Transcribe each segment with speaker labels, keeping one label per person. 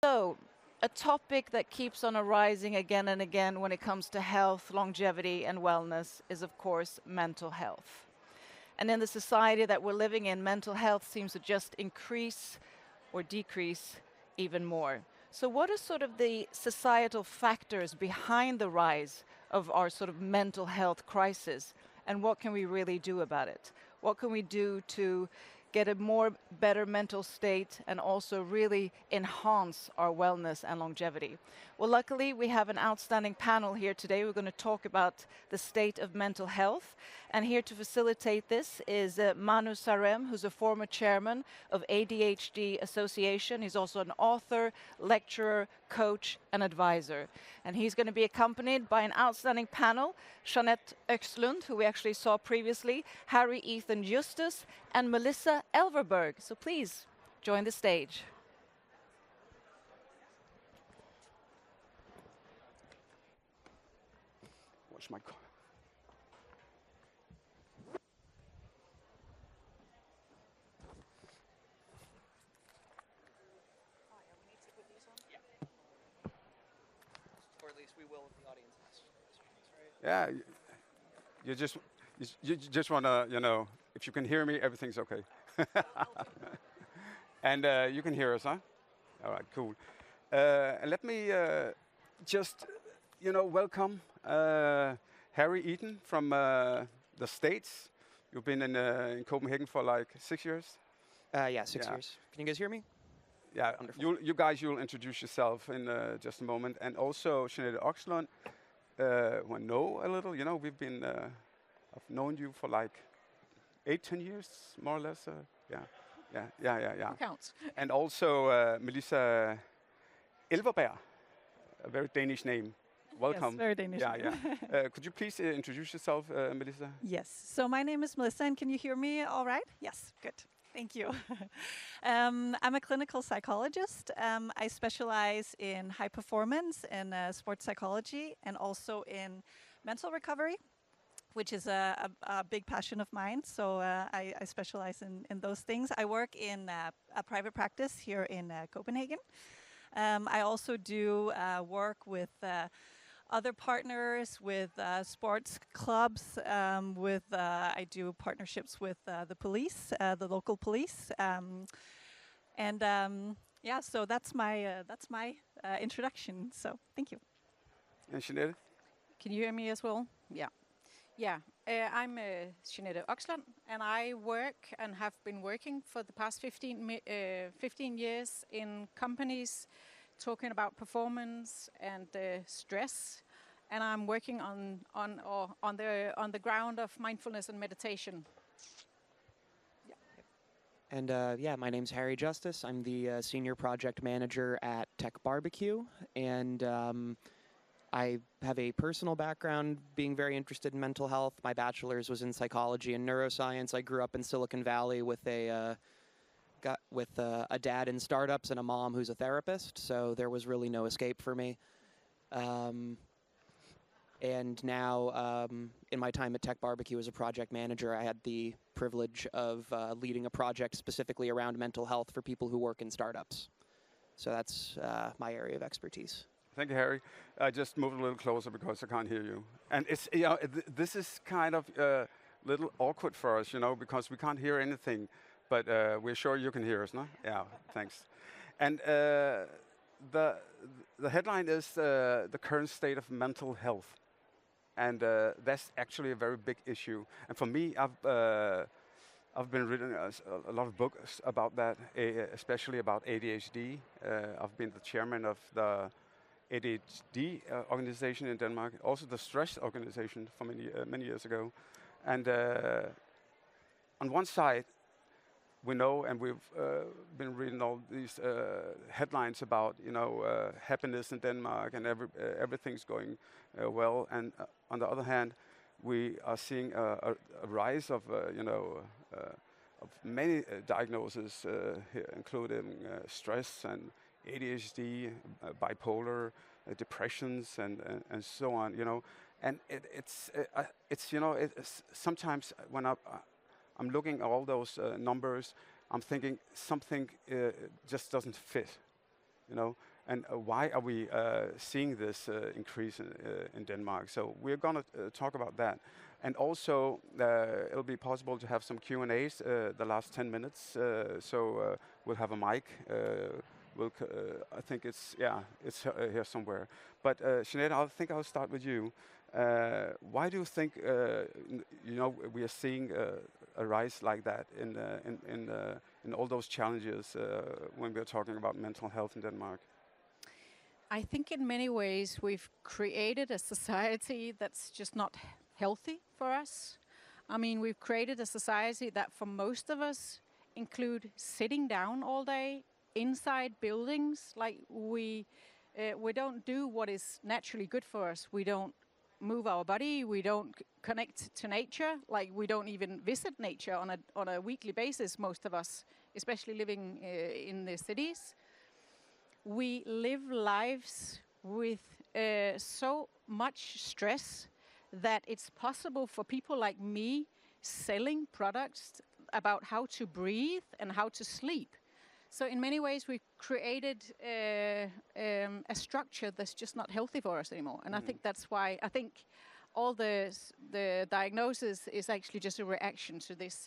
Speaker 1: So, a topic that keeps on arising again and again when it comes to health, longevity, and wellness is, of course, mental health. And in the society that we're living in, mental health seems to just increase or decrease even more. So, what are sort of the societal factors behind the rise of our sort of mental health crisis? And what can we really do about it? What can we do to get a more better mental state and also really enhance our wellness and longevity? Well, luckily, we have an outstanding panel here today. We're going to talk about the state of mental health. And here to facilitate this is Manu Sareem, who's a former chairman of ADHD Association. He's also an author, lecturer, coach, and advisor. And he's going to be accompanied by an outstanding panel, Jeanette Öxlund, who we actually saw previously, Harry Ethan Justus, and Melissa Elverberg. So please join the stage.
Speaker 2: What's my call?
Speaker 3: Or at least we will if the audience has questions, right?
Speaker 2: Yeah, you just want to, if you can hear me, everything's okay. And you can hear us, huh? All right, cool. And let me just, welcome Harry Eaton from the States. You've been in Copenhagen for like 6 years?
Speaker 3: Yeah, 6 years. Can you guys hear me?
Speaker 2: Yeah,
Speaker 3: Wonderful.
Speaker 2: you guys, you'll introduce yourself in just a moment. And also Jeanette Oxlund, who I know a little, we've been, I've known you for like 8-10 years, more or less. Yeah.
Speaker 1: Who counts?
Speaker 2: And also Melissa Elverberg, a very Danish name. Welcome.
Speaker 4: Yes, very Danish.
Speaker 2: Yeah. Could you please introduce yourself, Melissa?
Speaker 4: Yes. So my name is Melissa, and can you hear me all right? Yes, good. Thank you. I'm a clinical psychologist. I specialize in high performance and sports psychology, and also in mental recovery, which is a big passion of mine. So I specialize in those things. I work in a private practice here in Copenhagen. I also do work with other partners, with sports clubs, I do partnerships with the police, the local police, so that's my introduction. So thank you.
Speaker 2: And Jeanette?
Speaker 5: Can you hear me as well? Yeah. I'm Jeanette Oxlund, and I work and have been working for the past 15 years in companies talking about performance and stress, and I'm working on the ground of mindfulness and meditation.
Speaker 3: And my name's Harry Justice. I'm the senior project manager at Tech Barbecue, and I have a personal background being very interested in mental health. My bachelor's was in psychology and neuroscience. I grew up in Silicon Valley with a dad in startups and a mom who's a therapist, so there was really no escape for me. And now, in my time at Tech Barbecue as a project manager, I had the privilege of leading a project specifically around mental health for people who work in startups. So that's my area of expertise.
Speaker 2: Thank you, Harry. I just moved a little closer because I can't hear you. And it's, this is kind of a little awkward for us, because we can't hear anything. But we're sure you can hear us, no? Yeah, thanks. And the headline is the current state of mental health. And that's actually a very big issue. And for me, I've been reading a lot of books about that, especially about ADHD. I've been the chairman of the ADHD organization in Denmark, also the stress organization for many years ago. And on one side, we know, and we've been reading all these headlines about, happiness in Denmark, and everything's going well. And on the other hand, we are seeing a rise of, of many diagnoses here, including stress and ADHD, bipolar, depressions, and so on. And it's sometimes when I'm looking at all those numbers, I'm thinking something just doesn't fit, and why are we seeing this increase in Denmark? So we're going to talk about that. And also, it'll be possible to have some Q&As the last 10 minutes. So we'll have a mic. I think it's here somewhere. But Jeanette, I think I'll start with you. Why do you think we are seeing a rise like that in all those challenges when we're talking about mental health in Denmark?
Speaker 5: I think in many ways we've created a society that's just not healthy for us. I mean, we've created a society that for most of us include sitting down all day inside buildings. Like we don't do what is naturally good for us. We don't move our body. We don't connect to nature. Like we don't even visit nature on a weekly basis. Most of us, especially living in the cities, we live lives with so much stress that it's possible for people like me selling products about how to breathe and how to sleep. So in many ways, we've created a structure that's just not healthy for us anymore. And I think that's why I think all the diagnosis is actually just a reaction to this,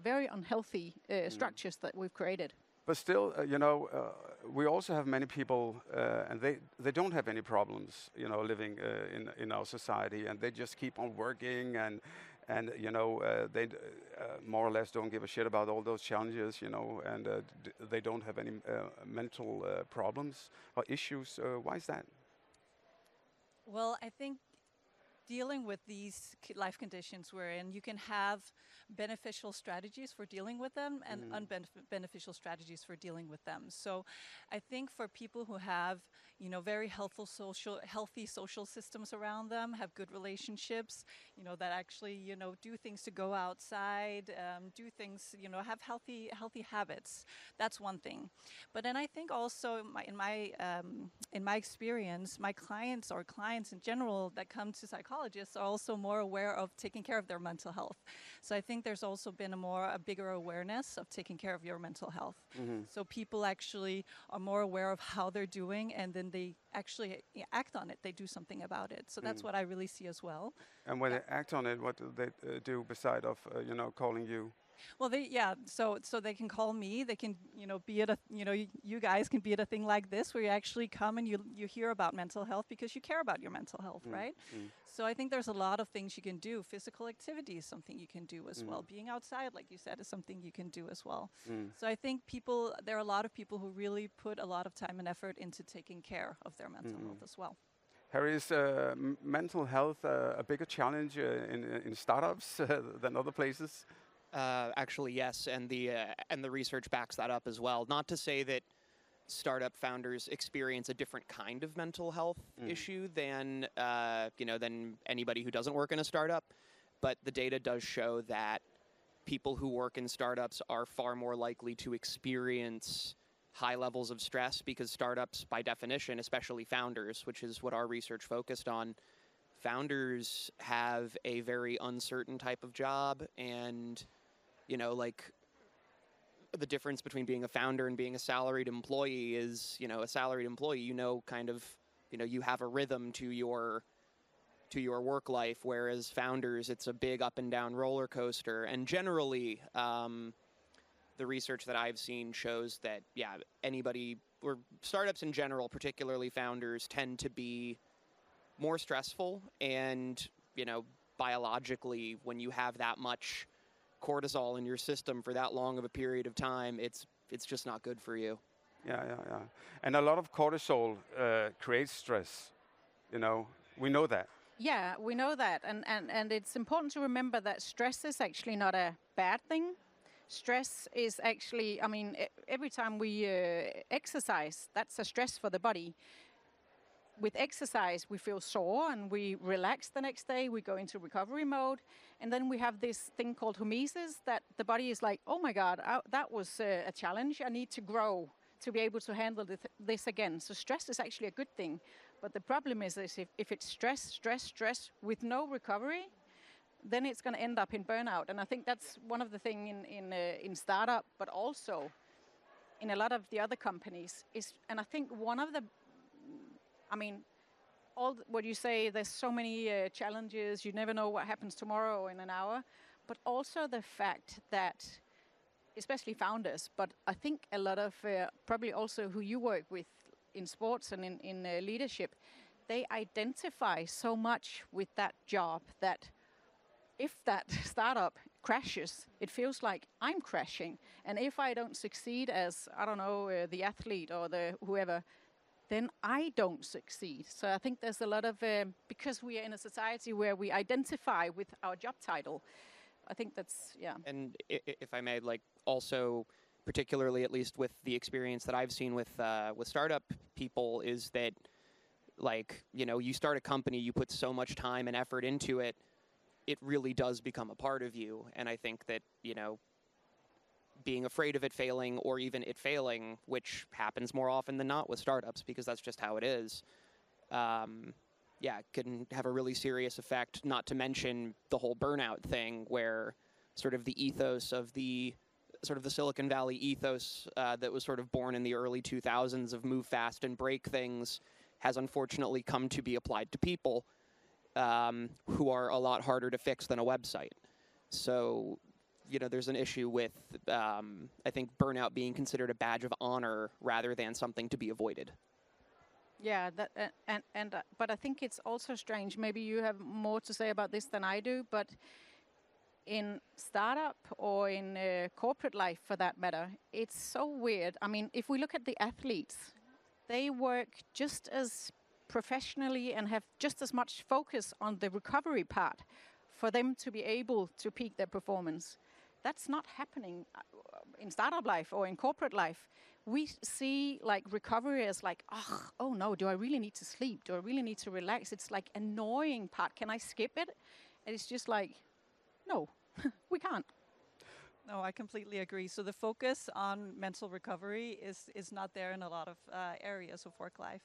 Speaker 5: very unhealthy structures that we've created.
Speaker 2: But still, we also have many people, and they don't have any problems, living in our society, and they just keep on working, and they more or less don't give a shit about all those challenges, and they don't have any mental problems or issues. Why is that?
Speaker 4: Well, I think dealing with these life conditions we're in, you can have beneficial strategies for dealing with them and unbeneficial strategies for dealing with them. So I think for people who have, very healthy social systems around them, have good relationships, that actually, do things to go outside, do things, have healthy habits. That's one thing. But then I think also in my experience, my clients or clients in general that come to psychologists are also more aware of taking care of their mental health. So I think there's also been a bigger awareness of taking care of your mental health. So people actually are more aware of how they're doing, and then they actually act on it. They do something about it. So that's what I really see as well.
Speaker 2: And when they act on it, what do they do beside of calling you?
Speaker 4: Well, so they can call me. They can, be at a, you guys can be at a thing like this where you actually come and you hear about mental health because you care about your mental health, right? So I think there's a lot of things you can do. Physical activity is something you can do as well. Being outside, like you said, is something you can do as well. So I think there are a lot of people who really put a lot of time and effort into taking care of their mental health as well.
Speaker 2: Harry, is mental health a bigger challenge in startups than other places?
Speaker 3: Actually, yes, and the research backs that up as well. Not to say that startup founders experience a different kind of mental health issue than anybody who doesn't work in a startup, but the data does show that people who work in startups are far more likely to experience high levels of stress because startups, by definition, especially founders, which is what our research focused on, founders have a very uncertain type of job, and the difference between being a founder and being a salaried employee is, a salaried employee, you have a rhythm to your work life, whereas founders, it's a big up and down roller coaster. And generally, the research that I've seen shows that, or startups in general, particularly founders, tend to be more stressful, and, biologically, when you have that much cortisol in your system for that long of a period of time, it's just not good for you.
Speaker 2: Yeah. And a lot of cortisol creates stress. We know that.
Speaker 5: Yeah, we know that. And it's important to remember that stress is actually not a bad thing. Stress is actually, every time we exercise, that's a stress for the body. With exercise, we feel sore and we relax the next day. We go into recovery mode. And then we have this thing called hormesis, that the body is like, oh my God, that was a challenge. I need to grow to be able to handle this again. So stress is actually a good thing. But the problem is if it's stress with no recovery, then it's going to end up in burnout. And I think that's one of the things in startup, but also in a lot of the other companies is, and I think one of the, I mean, what you say, there's so many challenges, you never know what happens tomorrow or in an hour, but also the fact that, especially founders, but I think a lot of probably also who you work with in sports and in leadership, they identify so much with that job that if that startup crashes, it feels like I'm crashing. And if I don't succeed as, I don't know, the athlete or the whoever, then I don't succeed. So I think there's a lot of, because we are in a society where we identify with our job title, I think that's, yeah.
Speaker 3: And if I may, like, also, particularly at least with the experience that I've seen with startup people, is that, like, you know, you start a company, you put so much time and effort into it, it really does become a part of you. And I think that, you know, being afraid of it failing, or even it failing, which happens more often than not with startups because that's just how it is, yeah, it can have a really serious effect, not to mention the whole burnout thing, where sort of the ethos of the Silicon Valley ethos that was sort of born in the early 2000s of move fast and break things has unfortunately come to be applied to people who are a lot harder to fix than a website. So, you know, there's an issue with, I think, burnout being considered a badge of honor rather than something to be avoided.
Speaker 5: Yeah, that but I think it's also strange. Maybe you have more to say about this than I do, but in startup or in corporate life, for that matter, it's so weird. I mean, if we look at the athletes, they work just as professionally and have just as much focus on the recovery part for them to be able to peak their performance. That's not happening in startup life or in corporate life. We see like recovery as like, oh no, do I really need to sleep? Do I really need to relax? It's like annoying part. Can I skip it? And it's just like, no, we can't.
Speaker 4: No, I completely agree. So the focus on mental recovery is not there in a lot of areas of work life.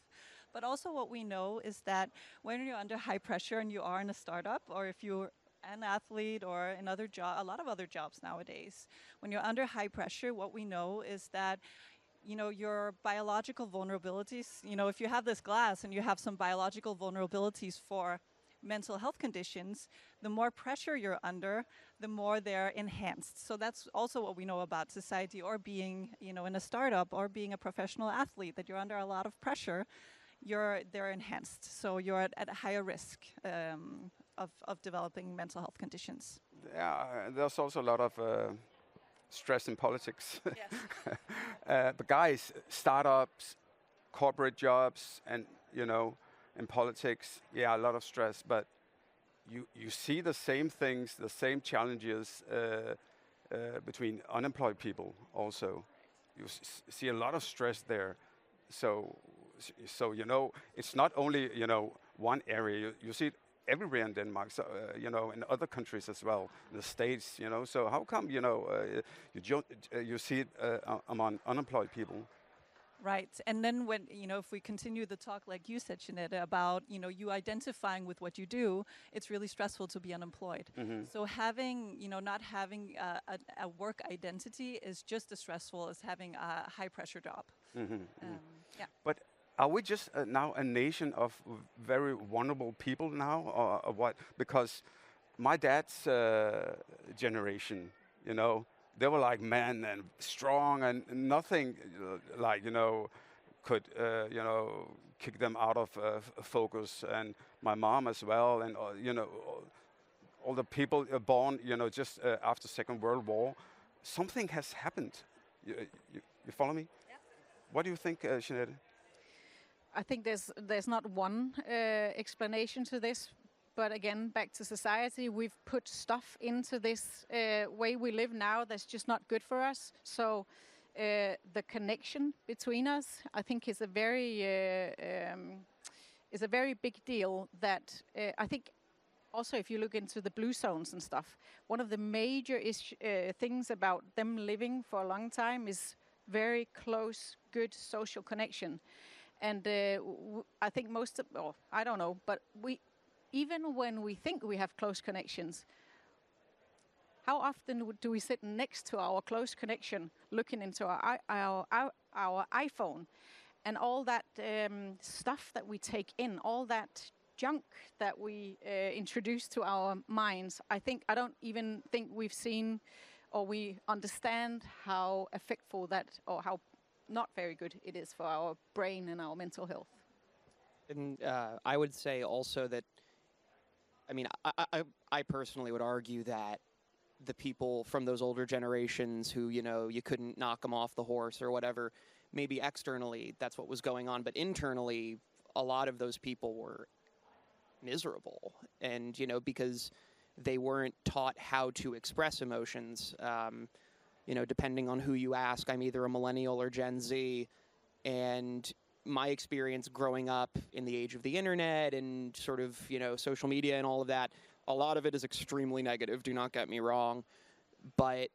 Speaker 4: But also what we know is that when you're under high pressure and you are in a startup, or if you're an athlete or another job, a lot of other jobs nowadays, when you're under high pressure, what we know is that, you know, your biological vulnerabilities, you know, if you have this glass and you have some biological vulnerabilities for mental health conditions, the more pressure you're under, the more they're enhanced. So that's also what we know about society, or being, you know, in a startup or being a professional athlete, that you're under a lot of pressure, they're enhanced. So you're at a higher risk of developing mental health conditions.
Speaker 2: Yeah, there's also a lot of stress in politics.
Speaker 4: Yes.
Speaker 2: But guys, startups, corporate jobs, and, you know, in politics, yeah, a lot of stress, but you see the same things, the same challenges between unemployed people also. You see a lot of stress there. So, you know, it's not only, you know, one area. You see it everywhere in Denmark, so, you know, in other countries as well, in the States, you know. So how come, you know, you see it among unemployed people?
Speaker 4: Right. And then when, you know, if we continue the talk, like you said, Jeanette, about, you know, you identifying with what you do, it's really stressful to be unemployed.
Speaker 2: Mm-hmm.
Speaker 4: So having, you know, not having a work identity is just as stressful as having a high pressure job.
Speaker 2: Mm-hmm.
Speaker 4: Yeah.
Speaker 2: But are we just now a nation of very vulnerable people now, or what? Because my dad's generation, you know, they were like men and strong, and nothing like, you know, could, you know, kick them out of focus. And my mom as well, and, you know, all the people born, you know, just after Second World War. Something has happened. You follow me?
Speaker 4: Yeah.
Speaker 2: What do you think, Jeanette?
Speaker 5: I think there's not one explanation to this. But again, back to society, we've put stuff into this way we live now that's just not good for us. So the connection between us, I think, is a very big deal. That I think also, if you look into the blue zones and stuff, one of the major things about them living for a long time is very close, good social connection. And I think I don't know, but even when we think we have close connections, how often do we sit next to our close connection, looking into our iPhone, and all that stuff that we take in, all that junk that we introduce to our minds? I don't even think we've seen or we understand how effectful that, or how not very good it is for our brain and our mental health.
Speaker 3: And I would say also that, I mean, I personally would argue that the people from those older generations who, you know, you couldn't knock them off the horse or whatever, maybe externally that's what was going on, but internally a lot of those people were miserable. And, you know, because they weren't taught how to express emotions. You know, depending on who you ask, I'm either a millennial or Gen Z, and my experience growing up in the age of the internet and sort of, you know, social media and all of that, a lot of it is extremely negative, do not get me wrong, but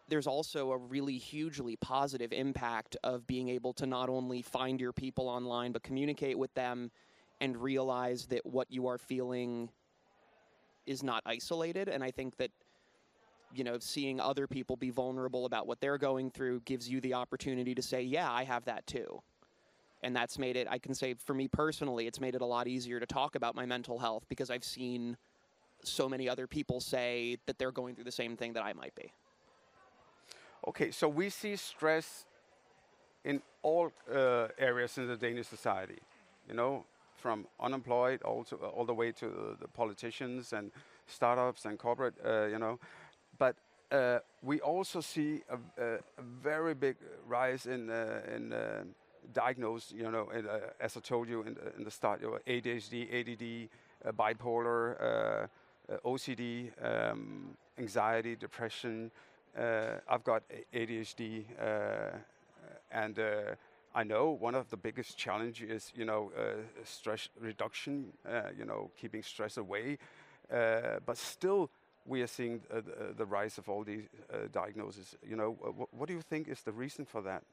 Speaker 3: there's also a really hugely positive impact of being able to not only find your people online, but communicate with them and realize that what you are feeling is not isolated. And I think that, you know, seeing other people be vulnerable about what they're going through gives you the opportunity to say, yeah, I have that too. And that's made it, I can say for me personally, it's made it a lot easier to talk about my mental health because I've seen so many other people say that they're going through the same thing that I might be.
Speaker 2: Okay, so we see stress in all areas in the Danish society, you know, from unemployed all the way to the politicians and startups and corporate, you know. But we also see a very big rise in diagnosed, you know, as I told you in the start, you know, ADHD, ADD, bipolar, OCD, anxiety, depression. I've got ADHD, and I know one of the biggest challenges is, you know, stress reduction, you know, keeping stress away. But still, we are seeing the rise of all these diagnoses. You know, what do you think is the reason for that?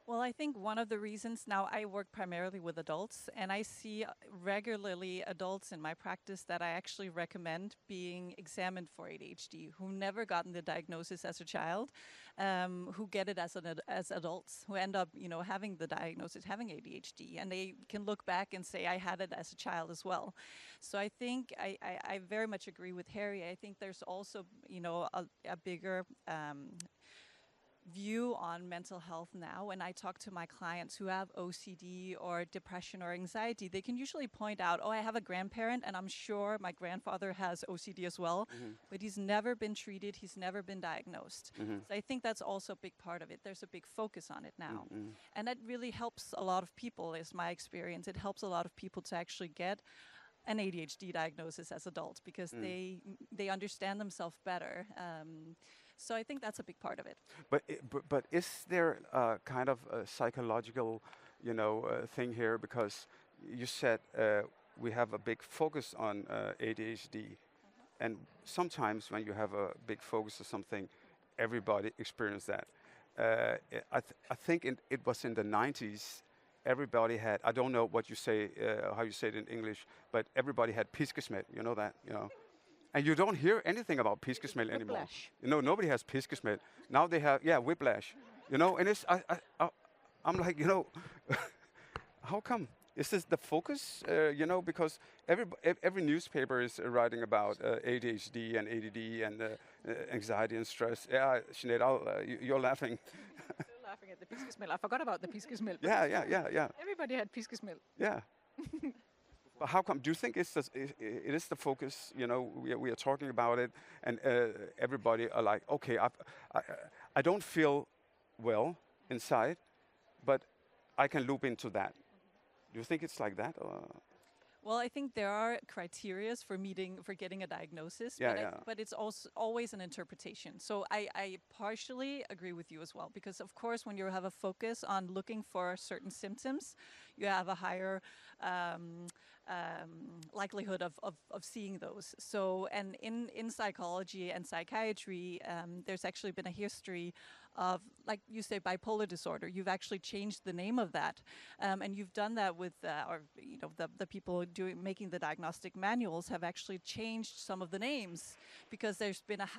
Speaker 4: Well, I think one of the reasons, now I work primarily with adults, and I see regularly adults in my practice that I actually recommend being examined for ADHD, who never gotten the diagnosis as a child, who get it as adults, who end up, you know, having the diagnosis, having ADHD, and they can look back and say, I had it as a child as well. So I think I very much agree with Harry. I think there's also, you know, a bigger view on mental health now. When I talk to my clients who have OCD or depression or anxiety, they can usually point out, oh, I have a grandparent and I'm sure my grandfather has OCD as well, but he's never been treated, he's never been diagnosed. So I think that's also a big part of it. There's a big focus on it now. And that really helps a lot of people, is my experience. It helps a lot of people to actually get an ADHD diagnosis as adults because they understand themselves better. So I think that's a big part of it.
Speaker 2: But is there a kind of a psychological, you know, thing here? Because you said we have a big focus on ADHD, and sometimes when you have a big focus on something, everybody experiences that. I think it was in the 90s. Everybody had, I don't know what you say, how you say it in English, but everybody had piskesmæld. You know that, you know. And you don't hear anything about piskesmæld anymore.
Speaker 5: Whiplash.
Speaker 2: You know, nobody has piskesmæld. Now they have, yeah, whiplash. You know, and it's, I'm like, you know, how come? Is this the focus? You know, because every newspaper is writing about ADHD and ADD and anxiety and stress. Yeah, Jeanette, you're laughing.
Speaker 5: Still laughing at the piskesmæld. I forgot about the piskesmæld.
Speaker 2: Yeah.
Speaker 5: Everybody had piskesmæld.
Speaker 2: Yeah. But how come? Do you think it is the focus? You know, we are talking about it, and everybody are like, okay, I don't feel well inside, but I can loop into that. Do you think it's like that? Or?
Speaker 4: Well, I think there are criteria for getting a diagnosis, but it's also always an interpretation. So I partially agree with you as well, because of course when you have a focus on looking for certain symptoms, you have a higher likelihood of seeing those. So, and in psychology and psychiatry, there's actually been a history of, like you say, bipolar disorder. You've actually changed the name of that, and you've done that with, or you know, the people making the diagnostic manuals have actually changed some of the names because there's been a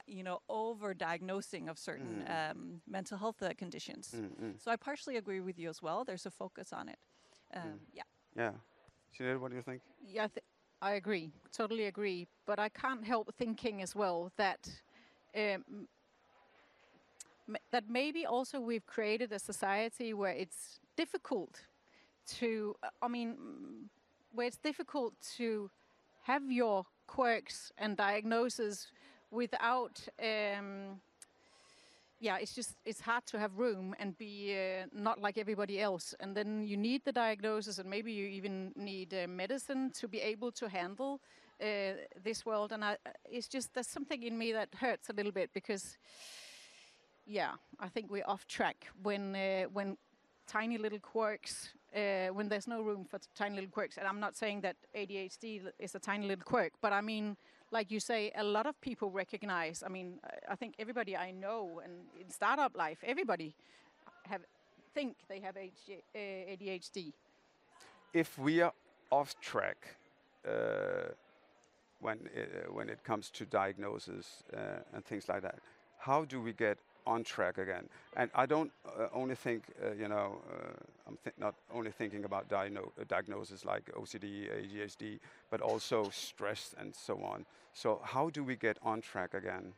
Speaker 4: over-diagnosing of certain mental health conditions. So I partially agree with you as well. There's a focus on it. Yeah.
Speaker 2: Yeah. Sinead, what do you think?
Speaker 5: Yeah, I agree, totally agree. But I can't help thinking as well that that maybe also we've created a society where it's difficult to, where it's difficult to have your quirks and diagnoses without, it's hard to have room and be not like everybody else. And then you need the diagnosis, and maybe you even need medicine to be able to handle this world. And it's just, there's something in me that hurts a little bit because, I think we're off track when tiny little quirks, when there's no room for tiny little quirks. And I'm not saying that ADHD is a tiny little quirk, but I mean, like you say, a lot of people recognize, I think everybody I know, and in startup life, everybody think they have ADHD.
Speaker 2: If we are off track when it comes to diagnosis and things like that, how do we get on track again? And I don't only think, I'm not only thinking about diagnosis like OCD, ADHD, but also stress and so on. So how do we get on track again?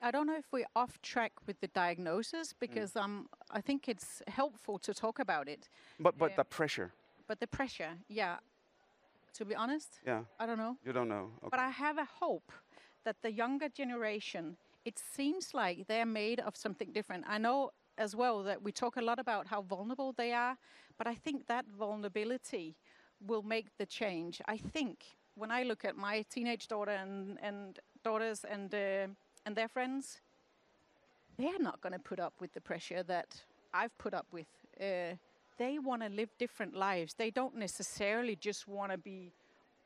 Speaker 5: I don't know if we're off track with the diagnosis because I think it's helpful to talk about it.
Speaker 2: But the pressure.
Speaker 5: But the pressure, to be honest, I don't know.
Speaker 2: You don't know. Okay.
Speaker 5: But I have a hope that the younger generation, it seems like they're made of something different. I know as well that we talk a lot about how vulnerable they are, but I think that vulnerability will make the change. I think when I look at my teenage daughter and daughters and their friends, they're not going to put up with the pressure that I've put up with. They want to live different lives. They don't necessarily just want to be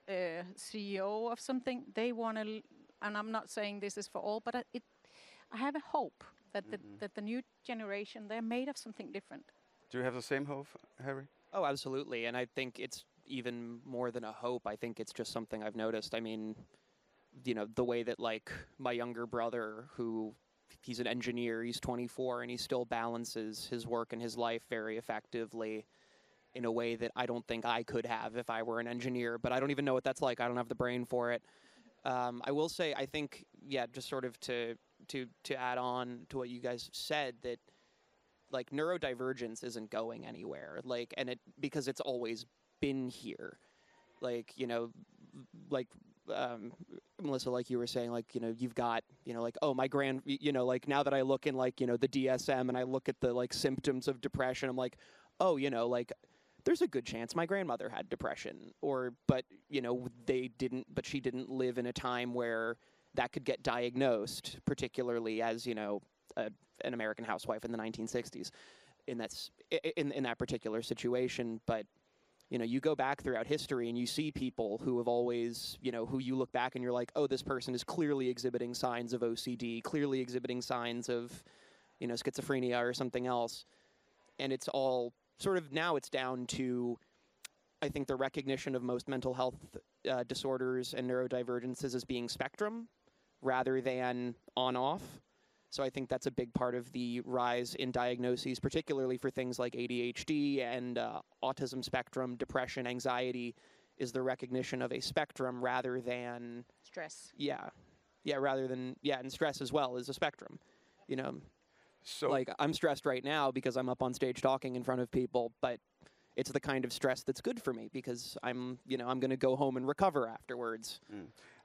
Speaker 5: CEO of something. They want to, and I'm not saying this is for all, but I have a hope that that the new generation, they're made of something different.
Speaker 2: Do you have the same hope, Harry?
Speaker 3: Oh, absolutely. And I think it's even more than a hope. I think it's just something I've noticed. I mean, the way that like my younger brother, who he's an engineer, he's 24, and he still balances his work and his life very effectively in a way that I don't think I could have if I were an engineer. But I don't even know what that's like. I don't have the brain for it. I will say, I think, just sort of to add on to what you guys said, that like neurodivergence isn't going anywhere. Like, and because it's always been here. Like, Melissa, like you were saying, like, you've got, like, oh, my like now that I look in like, the DSM and I look at the like symptoms of depression, I'm like, oh, like there's a good chance my grandmother had depression, but she didn't live in a time where that could get diagnosed, particularly as, an American housewife in the 1960s in that particular situation. But, you go back throughout history and you see people who have always, who you look back and you're like, oh, this person is clearly exhibiting signs of OCD, clearly exhibiting signs of, schizophrenia or something else. And it's all sort of, now it's down to, I think, the recognition of most mental health disorders and neurodivergences as being spectrum rather than on-off. So I think that's a big part of the rise in diagnoses, particularly for things like ADHD and autism spectrum, depression, anxiety, is the recognition of a spectrum rather than
Speaker 5: stress.
Speaker 3: Rather than and stress as well is a spectrum.
Speaker 2: So
Speaker 3: like I'm stressed right now because I'm up on stage talking in front of people, but it's the kind of stress that's good for me because I'm going to go home and recover afterwards.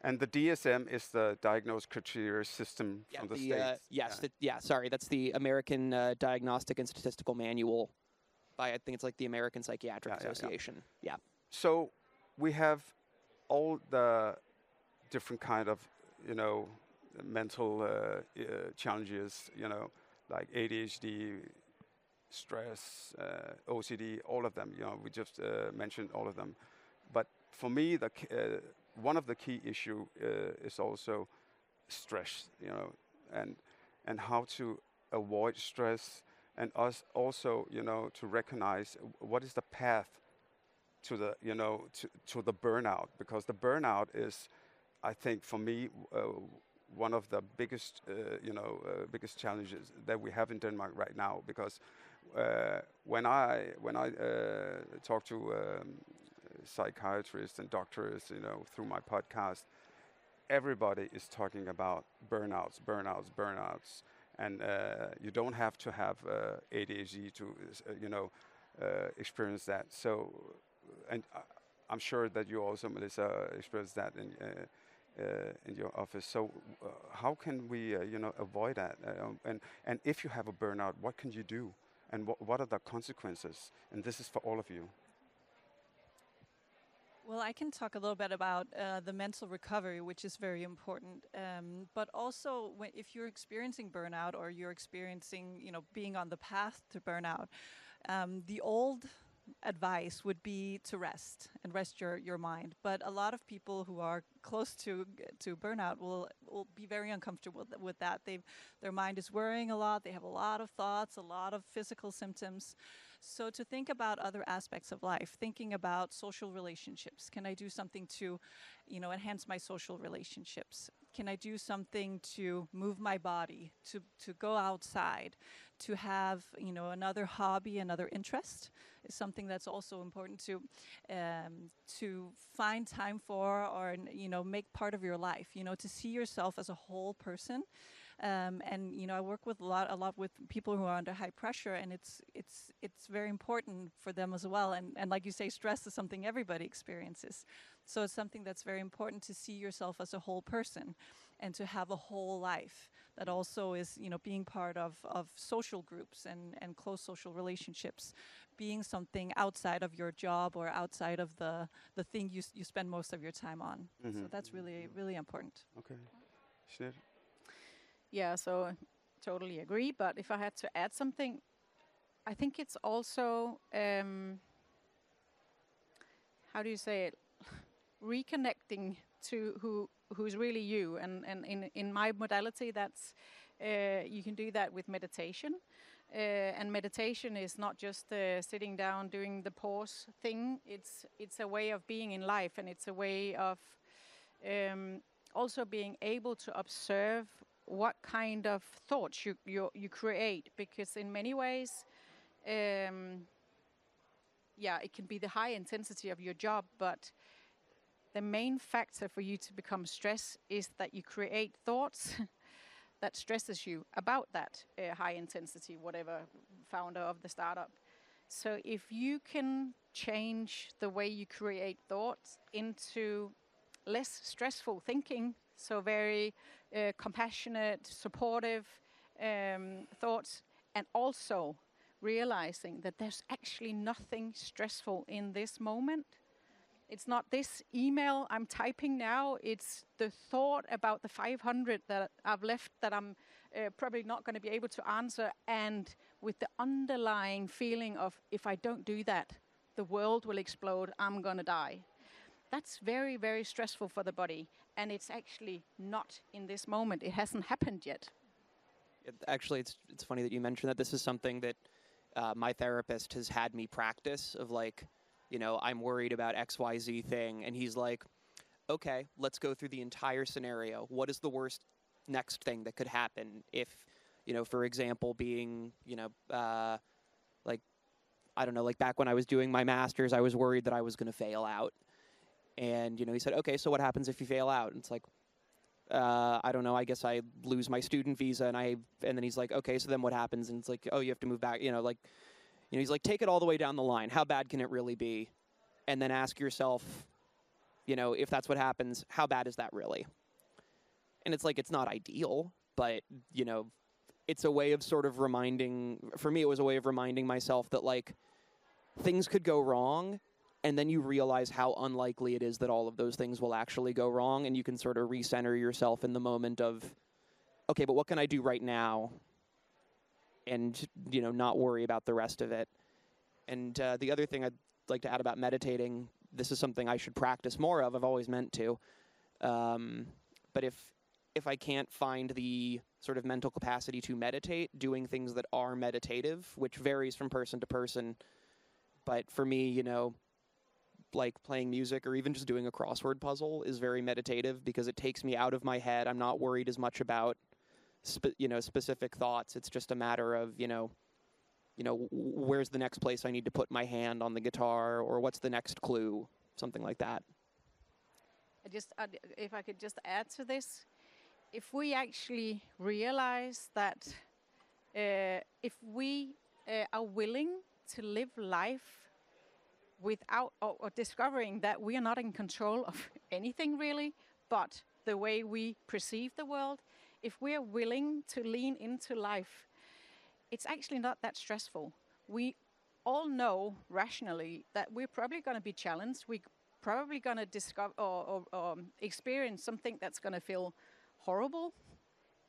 Speaker 2: And the DSM is the Diagnosed Criteria System from the States.
Speaker 3: Sorry, that's the American Diagnostic and Statistical Manual by, I think it's like the American Psychiatric Association. Yeah.
Speaker 2: So we have all the different kind of, mental challenges, like ADHD, stress, OCD, all of them. We just mentioned all of them. But for me, one of the key issue is also stress, you know, and how to avoid stress, and us also, you know, to recognize what is the path to the, you know, to the burnout, because the burnout is, I think, for me, one of the biggest, biggest challenges that we have in Denmark right now. Because when I talk to psychiatrists and doctors, you know, through my podcast, everybody is talking about burnouts, and you don't have to have ADHD to, experience that. So, and I'm sure that you also, Melissa, experienced that in your office. So, how can we, avoid that? And if you have a burnout, what can you do? And what are the consequences? And this is for all of you.
Speaker 4: Well, I can talk a little bit about the mental recovery, which is very important. But also, if you're experiencing burnout, or you're experiencing, being on the path to burnout, the old advice would be to rest and rest your mind. But a lot of people who are close to burnout will be very uncomfortable with that. Their mind is worrying a lot. They have a lot of thoughts, a lot of physical symptoms. So to think about other aspects of life, thinking about social relationships. Can I do something to, enhance my social relationships? Can I do something to move my body, to go outside, to have, another hobby, another interest is something that's also important to find time for, or, make part of your life, to see yourself as a whole person. And I work with a lot with people who are under high pressure, and it's very important for them as well. And like you say, stress is something everybody experiences. So it's something that's very important to see yourself as a whole person, and to have a whole life that also is, being part of social groups and close social relationships, being something outside of your job or outside of the thing you spend most of your time on. Mm-hmm. So that's really, really important.
Speaker 2: Okay. Jeanette?
Speaker 5: Yeah, so totally agree. But if I had to add something, I think it's also, how do you say it, reconnecting to who's really you. And in my modality, that's you can do that with meditation. And meditation is not just sitting down doing the pause thing. It's a way of being in life, and it's a way of also being able to observe what kind of thoughts you create, because in many ways, it can be the high intensity of your job, but the main factor for you to become stressed is that you create thoughts that stresses you about that high intensity, whatever founder of the startup. So if you can change the way you create thoughts into less stressful thinking, so very compassionate, supportive thoughts, and also realizing that there's actually nothing stressful in this moment. It's not this email I'm typing now, it's the thought about the 500 that I've left that I'm probably not going to be able to answer, and with the underlying feeling of, if I don't do that, the world will explode, I'm going to die. That's very, very stressful for the body, and it's actually not in this moment. It hasn't happened yet.
Speaker 3: Actually, it's funny that you mentioned that. This is something that my therapist has had me practice, of like, I'm worried about XYZ thing, and he's like, okay, let's go through the entire scenario. What is the worst next thing that could happen if, for example, being, like, I don't know, like back when I was doing my master's, I was worried that I was going to fail out. And, he said, okay, so what happens if you fail out? And it's like, I don't know, I guess I lose my student visa. And then he's like, okay, so then what happens? And it's like, oh, you have to move back, he's like, take it all the way down the line. How bad can it really be? And then ask yourself, if that's what happens, how bad is that really? And it's like, it's not ideal, but, it's a way of sort of for me, it was a way of reminding myself that, like, things could go wrong, and then you realize how unlikely it is that all of those things will actually go wrong, and you can sort of recenter yourself in the moment of, okay, but what can I do right now? And, not worry about the rest of it. And the other thing I'd like to add about meditating this is something I should practice more of. I've always meant to. But if I can't find the sort of mental capacity to meditate, doing things that are meditative, which varies from person to person, but for me, you know, like playing music or even just doing a crossword puzzle is very meditative because it takes me out of my head. I'm not worried as much about, specific thoughts. It's just a matter of, where's the next place I need to put my hand on the guitar, or what's the next clue, something like that.
Speaker 5: If I could just add to this, if we actually realize that if we are willing to live life without or discovering that we are not in control of anything really, but the way we perceive the world, if we are willing to lean into life, it's actually not that stressful. We all know rationally that we're probably going to be challenged. We're probably going to discover or experience something that's going to feel horrible,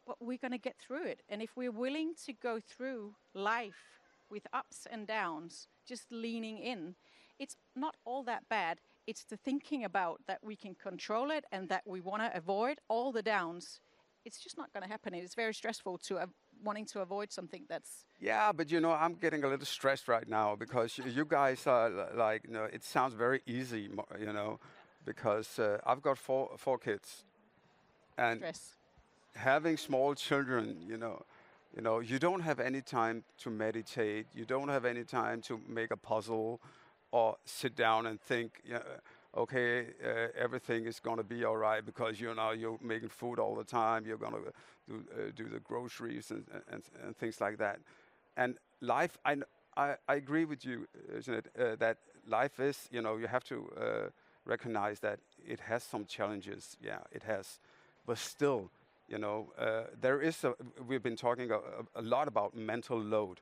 Speaker 5: but we're going to get through it. And if we're willing to go through life with ups and downs, just leaning in, it's not all that bad. It's the thinking about that we can control it and that we want to avoid all the downs. It's just not going to happen. It's very stressful to wanting to avoid something that's...
Speaker 2: Yeah, but I'm getting a little stressed right now because you guys are like, it sounds very easy, because I've got four kids. And
Speaker 5: stress.
Speaker 2: Having small children, you don't have any time to meditate. You don't have any time to make a puzzle or sit down and think, okay, everything is going to be all right because you're making food all the time. You're going to do the groceries and things like that. And life, I agree with you, isn't it? That life is, you have to recognize that it has some challenges. Yeah, it has. But still, there is we've been talking a lot about mental load,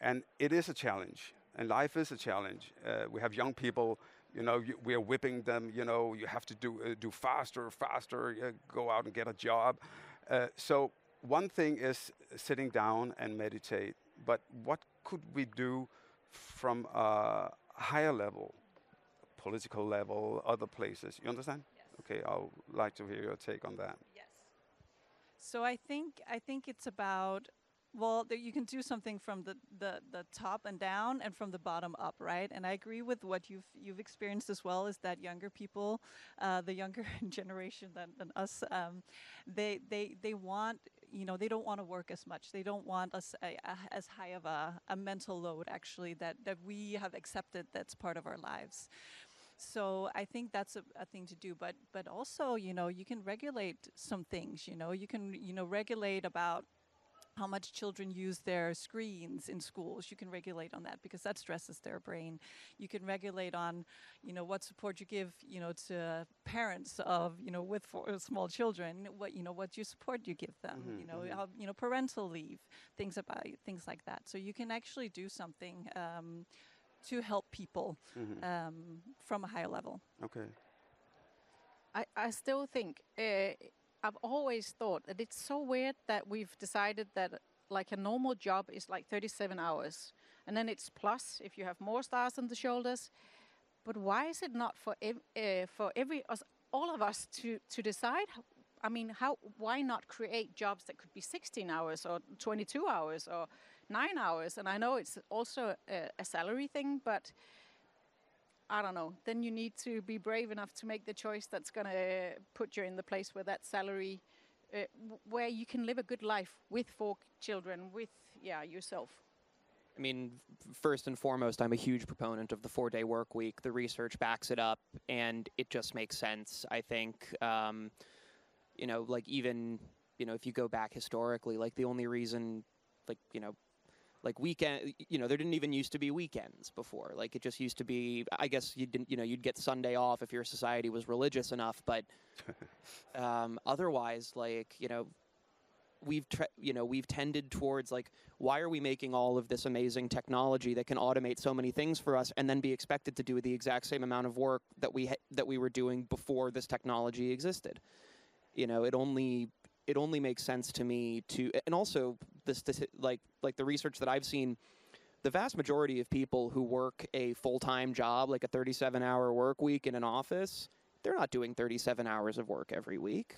Speaker 2: and it is a challenge, and life is a challenge. We have young people, we are whipping them, you have to do faster, go out and get a job. So one thing is sitting down and meditate, but what could we do from a higher level, political level, other places? You understand? Okay, I would like to hear your take on that.
Speaker 4: Yes. So I think it's about, well, you can do something from the top and down and from the bottom up, right? And I agree with what you've experienced as well, is that younger people, the younger generation than us, they want, they don't want to work as much. They don't want us as high of a mental load, actually, that we have accepted that's part of our lives. So I think that's a thing to do, but also, you can regulate some things, you can, regulate about how much children use their screens in schools. You can regulate on that because that stresses their brain. You can regulate on, what support you give, to parents of, with small children, what you support you give them, how, parental leave, things like that. So you can actually do something, to help people from a higher level.
Speaker 2: Okay.
Speaker 5: I still think, I've always thought that it's so weird that we've decided that like a normal job is like 37 hours. And then it's plus if you have more stars on the shoulders. But why is it not for all of us to decide? I mean, why not create jobs that could be 16 hours or 22 hours or 9 hours? And I know it's also a salary thing, but I don't know. Then you need to be brave enough to make the choice that's going to put you in the place where that salary, where you can live a good life with 4 children, with, yourself.
Speaker 3: I mean, first and foremost, I'm a huge proponent of the 4-day work week. The research backs it up, and it just makes sense. I think, like even, if you go back historically, like the only reason, like weekend, there didn't even used to be weekends before. Like it just used to be, I guess you'd get Sunday off if your society was religious enough, but otherwise, we've tended towards like, why are we making all of this amazing technology that can automate so many things for us and then be expected to do the exact same amount of work that we were doing before this technology existed? It only makes sense to me to, and also like the research that I've seen, the vast majority of people who work a full-time job, like a 37-hour work week in an office, they're not doing 37 hours of work every week.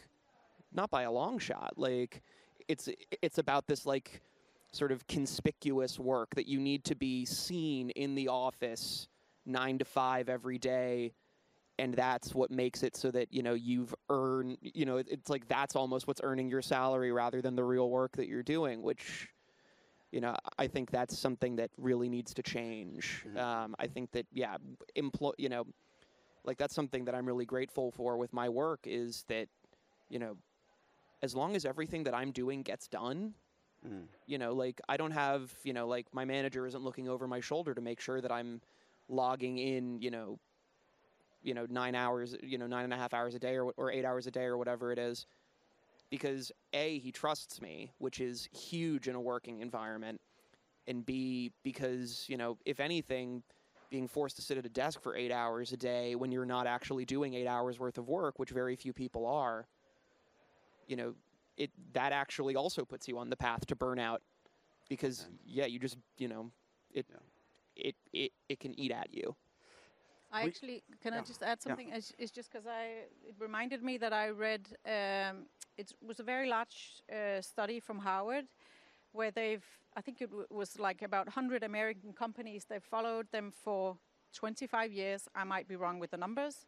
Speaker 3: Not by a long shot. Like, it's about this, like, sort of conspicuous work that you need to be seen in the office 9 to 5 every day, and that's what makes it so that, you know, you've earned, you know, it's like that's almost what's earning your salary rather than the real work that you're doing, which, you know, I think that's something that really needs to change. I think that, yeah, you know, like that's something that I'm really grateful for with my work is that, you know, as long as everything that I'm doing gets done, you know, like I don't have, you know, like my manager isn't looking over my shoulder to make sure that I'm logging in, you know, 9 hours, you know, 9.5 hours a day or 8 hours a day or whatever it is, because A, he trusts me, which is huge in a working environment, and B, because, you know, if anything, being forced to sit at a desk for 8 hours a day when you're not actually doing 8 hours worth of work, which very few people are, you know, that actually also puts you on the path to burnout, because you just, you know, it can eat at you.
Speaker 5: I actually, can I just add something? It's just because it reminded me that I read, it was a very large study from Harvard where I think it was like about 100 American companies. They followed them for 25 years. I might be wrong with the numbers.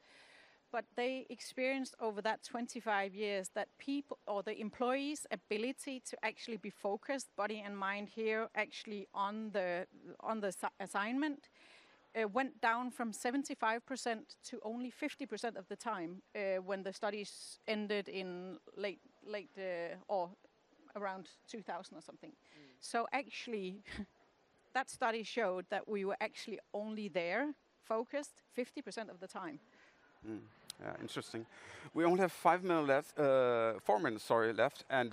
Speaker 5: But they experienced over that 25 years that people or the employees' ability to actually be focused, body and mind here, actually on the assignment, went down from 75% to only 50% of the time when the studies ended in late or around 2000 or something. So actually, that study showed that we were actually only there, focused, 50% of the time.
Speaker 2: Yeah, interesting. We only have 4 minutes, left, and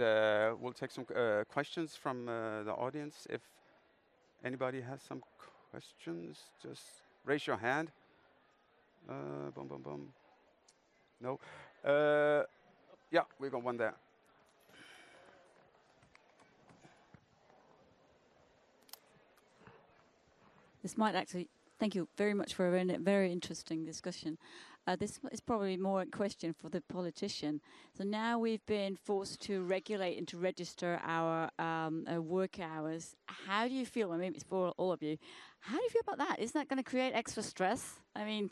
Speaker 2: we'll take some questions from the audience. If anybody has some questions, just raise your hand. Boom, boom, boom. No. Yeah, we got one there.
Speaker 6: This might actually, thank you very much for a very interesting discussion. This is probably more a question for the politician. So now we've been forced to regulate and to register our work hours. How do you feel? I mean, it's for all of you. How do you feel about that? Isn't that going to create extra stress? I mean,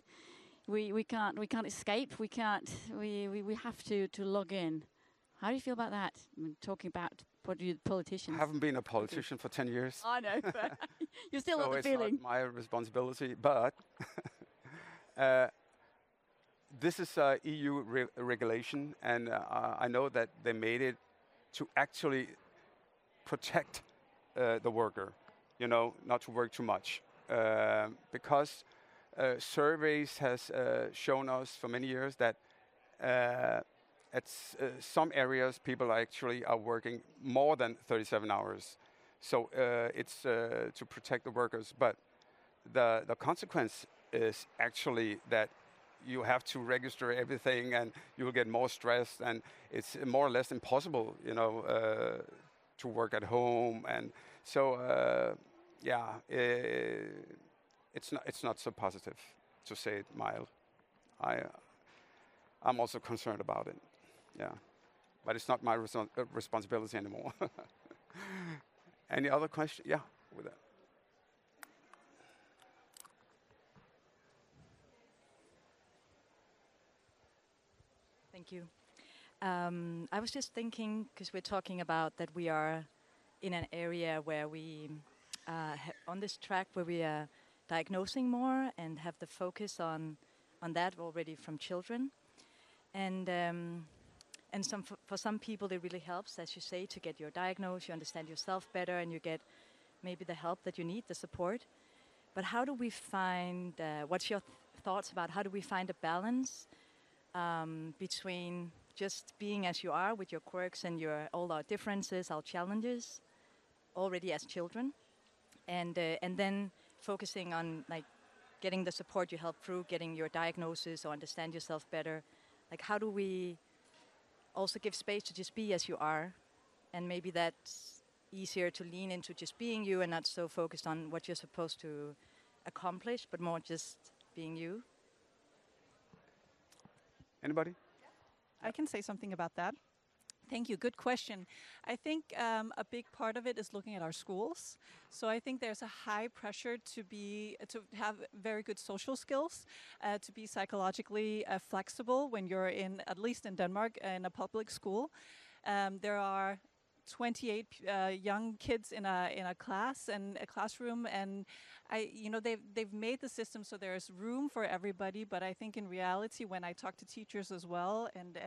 Speaker 6: we can't escape. We have to log in. How do you feel about that? I mean, talking about politicians.
Speaker 2: I haven't been a politician for 10 years.
Speaker 6: I know, but you still have the
Speaker 2: it's
Speaker 6: feeling.
Speaker 2: not my responsibility, but this is EU regulation, and I know that they made it to actually protect the worker, you know, not to work too much. Because surveys has shown us for many years that at some areas people actually are working more than 37 hours. So it's to protect the workers, but the consequence is actually that you have to register everything, and you will get more stressed, and it's more or less impossible, you know, to work at home, and so it's not so positive, to say it mild. I'm also concerned about it, yeah, but it's not my responsibility anymore. Any other question? Yeah, with that.
Speaker 6: Thank you. I was just thinking, because we're talking about that we are in an area where we, on this track where we are diagnosing more and have the focus on that already from children. And for some people it really helps, as you say, to get your diagnosis, you understand yourself better, and you get maybe the help that you need, the support. But how do we find, what's your thoughts about how do we find a balance between just being as you are with your quirks and all our differences, our challenges, already as children, and then focusing on like getting the support you help through, getting your diagnosis or understand yourself better. Like, how do we also give space to just be as you are, and maybe that's easier to lean into just being you and not so focused on what you're supposed to accomplish, but more just being you?
Speaker 2: Anybody?
Speaker 4: I can say something about that. Thank you. Good question. I think a big part of it is looking at our schools. So I think there's a high pressure to have very good social skills, to be psychologically flexible when you're in, at least in Denmark, in a public school. There are 28 young kids in a class and a classroom, and they've made the system so there's room for everybody. But I think in reality, when I talk to teachers as well and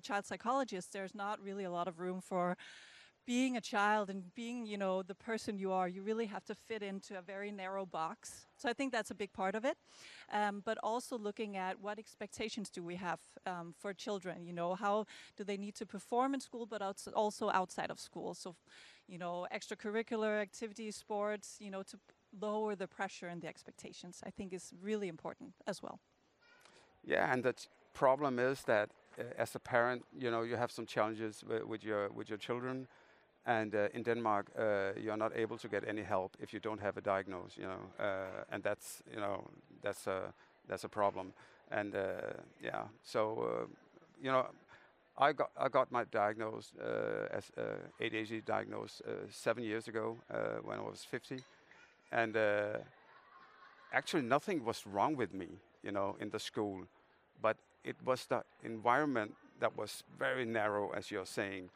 Speaker 4: child psychologists, there's not really a lot of room for being a child and being, the person you are. You really have to fit into a very narrow box. So I think that's a big part of it. But also looking at what expectations do we have for children? How do they need to perform in school, but also outside of school? So, extracurricular activities, sports, to lower the pressure and the expectations, I think is really important as well.
Speaker 2: Yeah, and the problem is that as a parent, you have some challenges with your children. And in Denmark, you're not able to get any help if you don't have a diagnosis, and that's a problem. And so I got my diagnosis as ADHD diagnosed 7 years ago when I was 50, and actually nothing was wrong with me, in the school, but it was the environment that was very narrow, as you're saying.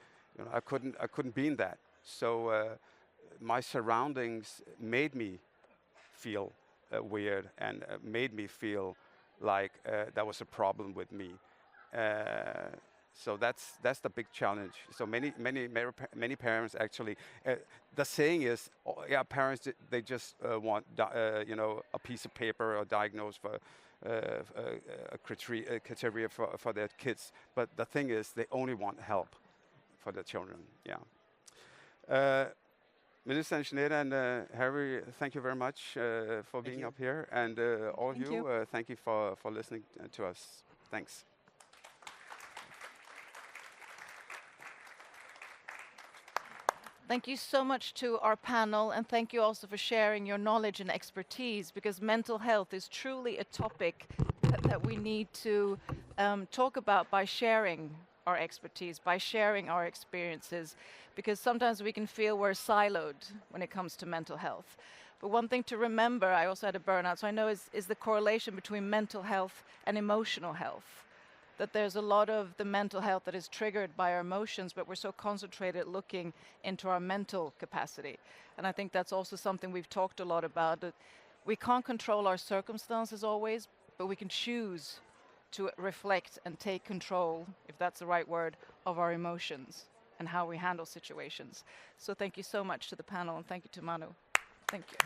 Speaker 2: I couldn't be in that. So my surroundings made me feel weird and made me feel like there was a problem with me. So that's the big challenge. So many parents actually. The saying is, parents they just want a piece of paper or diagnose for a criteria for their kids. But the thing is, they only want help for the children. Melissa and Jeanette and Harry, thank you very much for being up here, and all of you, thank you for listening to us. Thanks.
Speaker 1: Thank you so much to our panel, and thank you also for sharing your knowledge and expertise, because mental health is truly a topic that we need to talk about by sharing our expertise, by sharing our experiences, because sometimes we can feel we're siloed when it comes to mental health. But one thing to remember, I also had a burnout, so I know is the correlation between mental health and emotional health. That there's a lot of the mental health that is triggered by our emotions, but we're so concentrated looking into our mental capacity. And I think that's also something we've talked a lot about, that we can't control our circumstances always, but we can choose to reflect and take control, if that's the right word, of our emotions and how we handle situations. So thank you so much to the panel, and thank you to Manu. Thank you.